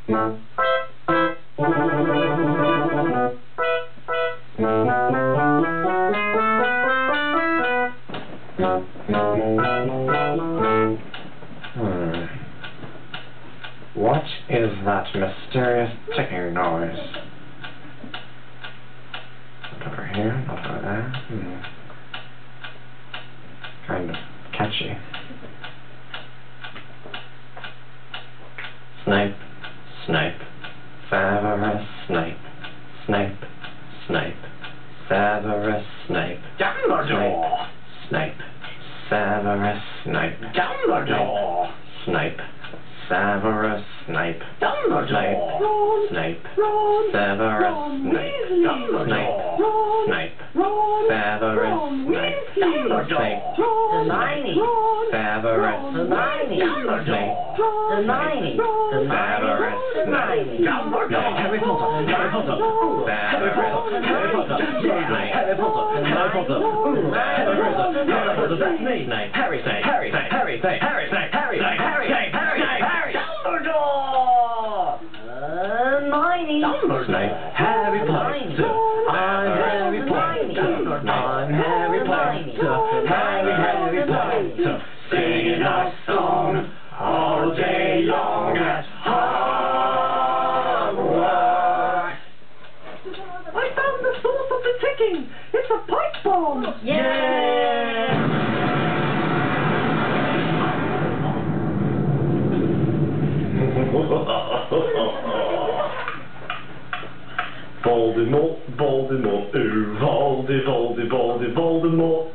What is that mysterious ticking noise? Not over here, not over there. Kind of catchy. Snape, Snape, Severus Snape, Snape, Snape, Severus Snape, Dumbledore! Snape, Severus Snape, Dumbledore! Snape, Severus Snape, Dumbledore! Snape, Ron! Severus Ron Snape, Weasley! Snape, Ron! Snape, Ron! Severus Ron Snape, Weasley! Snape, Ron! Hermione. Ron! Severus Hermione. Dumbledore! Hermione. Severus Snape, Dumbledore! Harry Potter. Harry Potter. Severus Snape, Harry Potter. Harry Potter. Harry Potter. That's me. Snape, Harry. Snape, Harry. Snape, Harry. Snape, Harry. Snape, Harry. Snape, Harry. Snape, Harry. Snape, Harry. Dumbledore! Hermione. Dumbledore! Harry Potter. I'm Harry Potter. I'm Harry Potter. Harry Potter. Singing a song all day long at Hogwarts. I found the source of the ticking. It's a pipe bomb. Voldemort, Voldemort, ooh, Voldemort.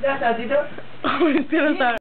Ya está, Tito.